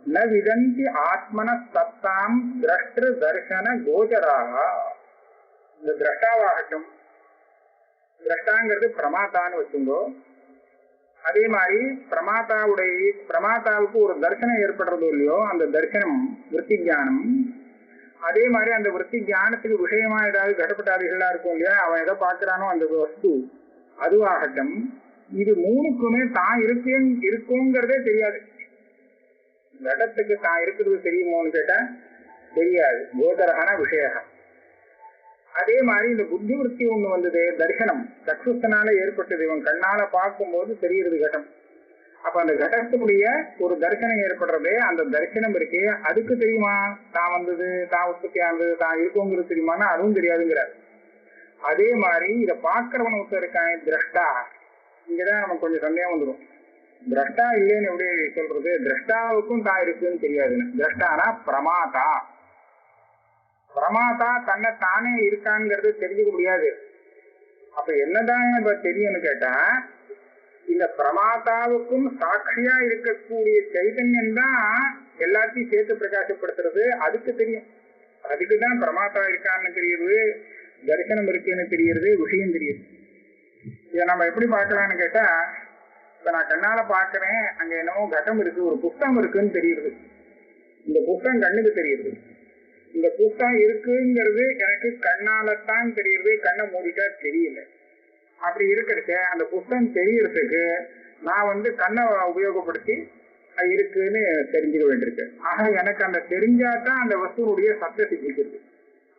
ந விதந்தி ஆத்மன சத்தாம் திரஷ்ட தர்சன கோச்சராக. இந்த திரஷ்டாவாகட்டும், திரஷ்டாங்கிறது பிரமாத்தான்னு வச்சுங்கோ. அதே மாதிரி பிரமாத்தாவுக்கு ஒரு தரிசனம் ஏற்படுறதோ இல்லையோ, அந்த தரிசனம் விருத்தி ஞானம். அதே மாதிரி அந்த விருத்தி ஞானத்துக்கு விஷயமா ஏதாவது கடப்பட்டாதிகளா இருக்கும் இல்லையா, அவன் எதை பார்க்கிறானோ அந்த வஸ்து அதுவாகட்டும். இது மூணுக்குமே தான் இருக்குங்கிறதே தெரியாது. இடத்துக்கு தான் இருக்கிறது தெரியுமோன்னு கேட்டா தெரியாது. கோதரகான விஷயம். அதே மாதிரி இந்த புத்தி விருத்தி ஒண்ணு வந்தது, தரிசனம் சக்ஷுஸ்தனால ஏற்பட்டது, இவன் கண்ணால பார்க்கும்போது தெரியுது கடம். அப்ப அந்த கடத்துக்குரிய ஒரு தரிசனம் ஏற்படுறது, அந்த தரிசனம் இருக்கே அதுக்கு தெரியுமா தான் வந்தது, தான் உற்பத்தி ஆனது, தான் இருக்குங்கிறது தெரியுமானா அதுவும் தெரியாதுங்கிறார். அதே மாதிரி இதை பார்க்கிறவன் ஒருத்தர் இருக்கான் திரஷ்டா, இங்கதான் நமக்கு கொஞ்சம் சந்தேகம் வந்துடும். திரஷ்டா இல்லைன்னு எப்படி சொல்றது? திரஷ்டாவுக்கும் தான் இருக்குன்னு தெரியாதுன்னு. திரஷ்டானா பிரமாதா, பிரமாதா தன்னை தானே இருக்காங்கிறது தெரிஞ்சுக்க முடியாது. அப்ப என்னதான் இப்ப தெரியும்னு கேட்டா, இந்த பிரமாதாவுக்கும் சாட்சியா இருக்கக்கூடிய சைதன்யம் தான் எல்லாத்தையும் சேர்த்து பிரகாசப்படுத்துறது. அதுக்கு தெரியும், அதுக்குதான் பிரமாதா இருக்கான்னு தெரியுது, தரிசனம் இருக்குன்னு தெரியுது, விஷயம் தெரியுது. இதை நம்ம எப்படி பார்க்கலாம்னு கேட்டா, இப்ப நான் கண்ணால பாக்குறேன், அங்க என்னமோ கட்டம் இருக்கு, ஒரு புத்தகம் இருக்குன்னு தெரியுது. இந்த புத்தகம் கண்ணுக்கு தெரியுது. இந்த புத்தகம் இருக்குங்கிறது எனக்கு கண்ணாலத்தான் தெரியுது, கண்ணை மூடிட்டா தெரியல. அப்படி இருக்கிறச்ச அந்த புத்தகம் தெரியறதுக்கு நான் கண்ணை உபயோகப்படுத்தி அது இருக்குன்னு தெரிஞ்சுக்க வேண்டியிருக்கு. ஆக எனக்கு அந்த தெரிஞ்சாதான் அந்த வஸ்துனுடைய சத்தை சித்திக்கிறது.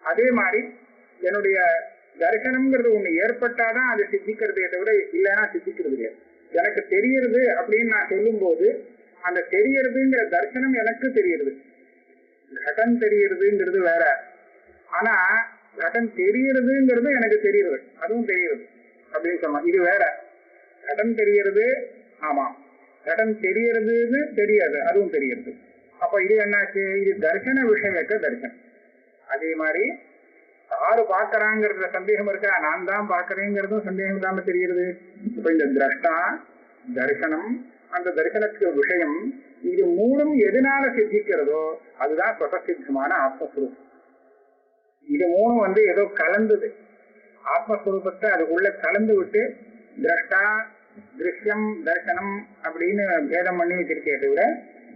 அதே மாதிரி என்னுடைய தரிசனம்ங்கிறது ஒண்ணு ஏற்பட்டாதான் அது சித்திக்கிறதே தவிர இல்லைன்னா சித்திக்கிறது இல்லையா. எனக்கு தெரியறது அப்படின்னு நான் சொல்லும் போது அந்த தெரியறதுங்கிற தரிசனம் எனக்கு தெரியுது, கடன் தெரியறதுங்கிறது வேற. ஆனா கடன் தெரியறதுங்கிறது எனக்கு தெரியுது, அதுவும் தெரியுது அப்படின்னு சொன்னோம். இது வேற. கடன் தெரியறது, ஆமா, கடன் தெரியறதுன்னு தெரியாது, அதுவும் தெரியுது. அப்ப இது என்னாச்சு? இது தரிசன விஷயக்க தரிசனம். அதே மாதிரி யாரு பாக்குறாங்கிறத சந்தேகம் இருக்கா, நான் தான் பாக்குறேங்கிறதும் சந்தேகம் இல்லாம தெரியுது. இப்ப இந்த திரஷ்டா, தரிசனம், அந்த தரிசனத்துக்கு விஷயம், இது மூணும் எதனால சித்திக்கிறதோ அதுதான் சுதசித்தமான ஆத்மஸ்வரூபம். இது மூணும் ஏதோ கலந்தது, ஆத்மஸ்வரூபத்தை அதுக்குள்ள கலந்து விட்டு திரஷ்டா, திருஷ்யம், தரிசனம் அப்படின்னு பேதம் பண்ணி வச்சிருக்கே தவிர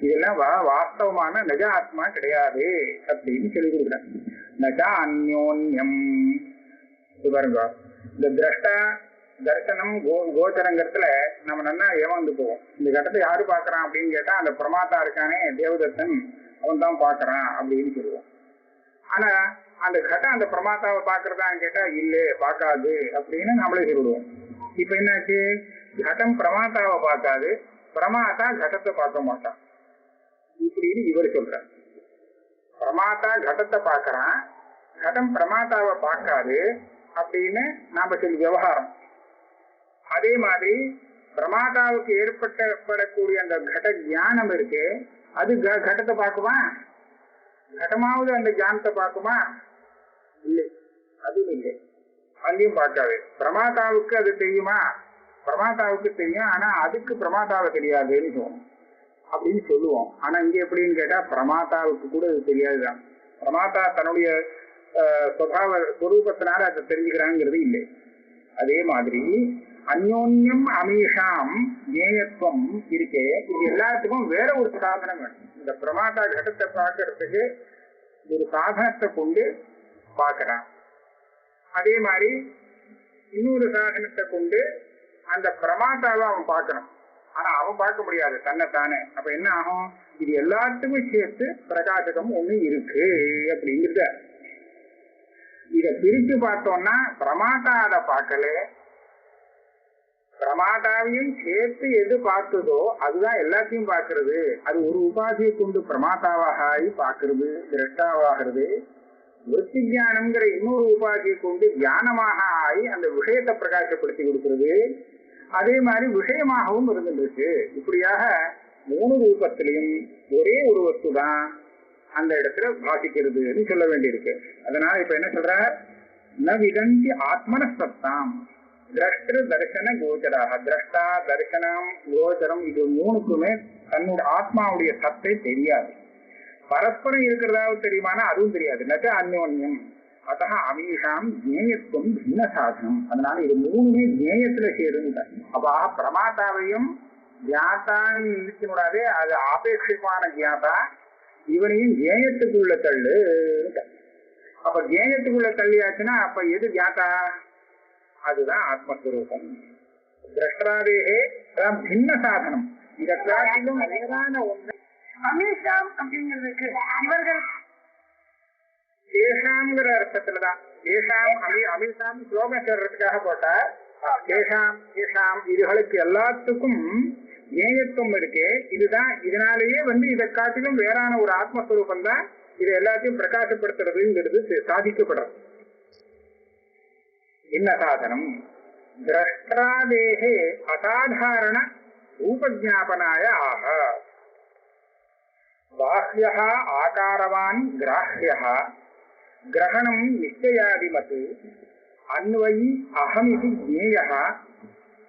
இதெல்லாம் வாஸ்தவமான நிஜ ஆத்மா கிடையாது அப்படின்னு சொல்லி கொடுக்குறேன். நஜா அந்யோன்யம். பாருங்க, இந்த திரஷ்டா, தரிசனம், கோச்சரங்கிறதுல நம்ம நல்லா ஏமாந்து போவோம். இந்த கட்டத்தை யாரு பாக்குறான் அப்படின்னு கேட்டா அந்த பிரமாதா இருக்கானே தேவதத்தன், அவன் தான் பாக்குறான் அப்படின்னு சொல்லுவோம். ஆனா அந்த கட்டம் அந்த பிரமாதாவை பாக்குறதான்னு கேட்டா இல்ல, பார்க்காது அப்படின்னு நம்மளே சொல்லிடுவோம். இப்ப என்னாச்சு? கட்டம் பிரமாதாவை பார்க்காது, பிரமாதா கட்டத்தை பார்க்க மாட்டான் இப்படின்னு இவர் சொல்றார். பிரமாதா கட்டத்தை பார்க்கறான், கட்டம் பிரமாதாவை பார்க்காது அப்படின்னு நாம சொல்லி விவகாரம். அதே மாதிரி பிரமாதாவுக்கு ஏற்பட்டப்படக்கூடிய அந்த கட ஞானம் இருக்கு, அது கட்டத்தை பார்க்குமா? கடமாவது அந்த ஞானத்தை பார்க்குமா? இல்லை, அதுவும் இல்லை, அங்கேயும் பார்க்காது. பிரமாதாவுக்கு அது தெரியுமா? பிரமாதாவுக்கு தெரியும், ஆனா அதுக்கு பிரமாதாவை தெரியாதுன்னு சொல்லுவோம் அப்படின்னு சொல்லுவோம். ஆனா இங்க எப்படின்னு கேட்டா பிரமாதாவுக்கு கூட அது தெரியாதுதான். பிரமாதா தன்னுடைய சுபாவ ஸ்வரூபத்தினால அதை தெரிஞ்சுக்கிறாங்கிறது இல்லை. அதே மாதிரி அந்யோன்யம் அமீஷாம் ஞேயத்துவம் இருக்கே, இது எல்லாத்துக்கும் வேற ஒரு சாதனம் வேணும். இந்த பிரமாதா கடத்தை பார்க்கறதுக்கு ஒரு சாதனத்தை கொண்டு பார்க்கறான். அதே மாதிரி இன்னொரு சாதனத்தை கொண்டு அந்த பிரமாதாவை அவன் பார்க்கணும். ஆனா அவன் பார்க்க முடியாது தன்னைத்தானே. அப்ப என்ன ஆகும்? இது எல்லாத்துக்கும் சேர்த்து பிரகாசகம் ஒண்ணு இருக்கு அப்படிங்கிறத இத பிரிச்சு பார்த்தோம்னா பிரமாதா அதை பார்க்கல, பிரமாதாவையும் சேர்த்து எது பார்த்ததோ அதுதான் எல்லாத்தையும் பார்க்கறது. அது ஒரு உபாதியை கொண்டு பிரமாதாவாக ஆகி பார்க்கறது, திரஷ்டாவாகிறது. விருத்தி ஞானம்ங்கிற இன்னொரு உபாதியை கொண்டு தியானமாக ஆகி அந்த விஷயத்தை பிரகாசப்படுத்தி கொடுக்கிறது. அதே மாதிரி விஷயமாகவும் இருந்துருக்கு. இப்படியாக மூணு ரூபத்திலையும் ஒரே ஒரு வஸ்து தான் அந்த இடத்துல பாசிக்கிறதுன்னு சொல்ல வேண்டியிருக்கு. அதனால இப்ப என்ன சொல்ற? ந விதந்தி ஆத்மனஸ்தாம் திரஷ்ட தரிசன கோச்சராக. திரஷ்டா, தரிசனம், கோச்சரம், இது மூணுக்குமே தன்னோட ஆத்மாவுடைய சத்தை தெரியாது. பரஸ்பரம் இருக்கிறதாவது தெரியுமானா அதுவும் தெரியாது. நச்ச அந்யோன்யம் அத்த அமீஷாம் ஜேயத்துவம் பின்ன சாதனம். அதனால இது மூணுமே ஜேயத்துல சேருங்க. அப்ப பிரமாதாவையும் ஜாத்தான்னு நினைக்கூடாது, அது ஆபேட்சிகமான ஜாத்தா. இவனையும் ஜேயத்துக்குள்ள தள்ளு. அப்ப ஜேயத்துக்குள்ள தள்ளியாச்சுன்னா அப்ப எது ஜாத்தா? அதுதான் ஆத்மஸ்வரூபம். திரஷ்டாதேகே அதான் பின்ன சாதனம். இதை காட்டிலும் வேறான ஒன்று அமீஷாம் அப்படிங்கிறதுக்கு இவர்கள் தேசாங்கிற அர்த்தத்துலதான் ஏஷாம் அமிர்தாம் ஸ்லோகம் சொல்றதுக்காக போட்டார். ஏஷாம் ஏஷாம் இதுகளுக்கு எல்லாத்துக்கும் நேயத்துவம் இருக்கு. இதுதான் இதனாலேயே இதை காட்டிலும் வேறான ஒரு ஆத்மஸ்வரூபம் தான் இதை எல்லாத்தையும் பிரகாசப்படுத்துறதுங்கிறது சாதிக்கப்படுறது. என்ன சாதனம்? திரஷ்டாதேகே அசாதாரண ரூபஜாபனாய ஆக பாஹ்யः ஆகாரவான் கிராஹ்யः கிரகணம் நிச்சயாதிமத் அன்வயி அகமிதி ஜேயः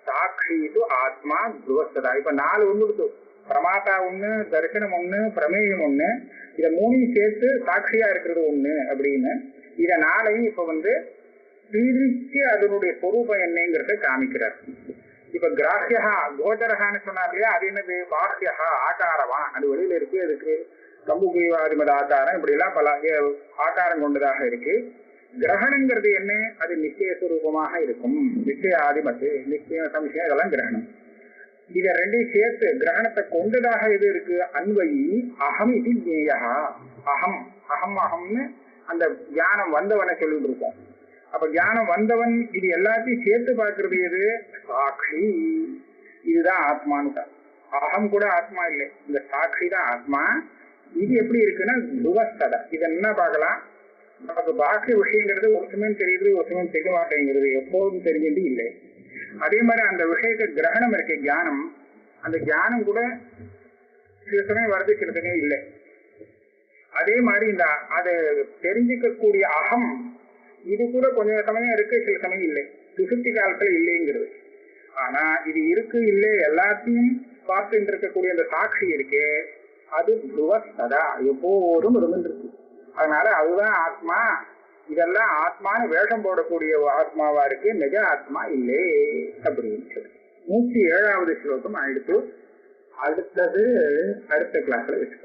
சாட்சி து ஆத்மா துவஸ்ததா. இப்ப 4 ஒண்ணு இருக்கு. பிரமாதா ஒண்ணு, தரிசனம் ஒண்ணு, பிரமேயம் ஒண்ணு, இத 3 சேர்த்து சாட்சியா இருக்கிறது ஒண்ணு அப்படின்னு இத 4ஐயும் இப்ப பிரிச்சு அதனுடைய சொரூபம் என்னங்கிறத காமிக்கிறார். இப்ப கிராஹ்யா கோச்சரகான்னு சொன்னார் இல்லையா, அது என்னது? பாஹ்யா ஆகாரவான், அது வெளியில இருக்கு. அதுக்கு கம்புகீவாதிமத ஆகாரம் இப்படி எல்லாம் பல ஆகாரம் கொண்டதாக இருக்கு. கிரகணங்கிறது என்ன? அது நிச்சய சுரூபமாக இருக்கும். நிச்சய ஆதிமத்து, நிச்சயம், சம்சயம், இதெல்லாம் கிரகணம். இத 2ஐயும் சேர்த்து கிரகணத்தை கொண்டதாக எது இருக்கு? அன்வயி அகம் இது ஜேயா. அகம் அகம் அகம்னு அந்த ஞானம் வந்தவனை சொல்லிட்டு இருக்கோம். அப்ப ஞானம் வந்தவன் இது எல்லாத்தையும் சேர்த்து பார்க்கறது எது? சாட்சி. இதுதான் ஆத்மான்னு தான். அகம் கூட ஆத்மா இல்லை, இந்த சாட்சி தான் ஆத்மா. இது எப்படி இருக்குன்னா துவஸ்தட. இதை என்ன பார்க்கலாம், நமக்கு பாக்கிய விஷயங்கிறது ஒரு சமயம் தெரியுது, ஒரு சமயம் தெரிய மாட்டேங்கிறது, எப்போதும் தெரிஞ்சது இல்லை. அதே மாதிரி அந்த விஷயத்தை கிரகணம் இருக்கு, ஞானம். அந்த ஞானம் கூட சில சமயம் வருது, சில சமயம் இல்லை. அதே மாதிரி இந்த அதை தெரிஞ்சுக்கக்கூடிய அகம் இது கூட கொஞ்சம் சமயம் இருக்கு, சில சமயம் இல்லை. சுசுப்தி காலத்துல இல்லைங்கிறது. ஆனா இது இருக்கு இல்லை எல்லாத்தையும் பார்த்துட்டு இருக்கக்கூடிய அந்த சாட்சி இருக்கே, அது துவஸ்ததா, எப்போதும் இருந்துருக்கு. அதனால அதுதான் ஆத்மா. இதெல்லாம் ஆத்மான்னு வேஷம் போடக்கூடிய ஆத்மாவா இருக்கு, நிஜ ஆத்மா இல்லை அப்படின்னு சொல்லி 107வது ஸ்லோகம் ஆயிடுத்து. அடுத்தது அடுத்த கிளாஸ்ல வச்சு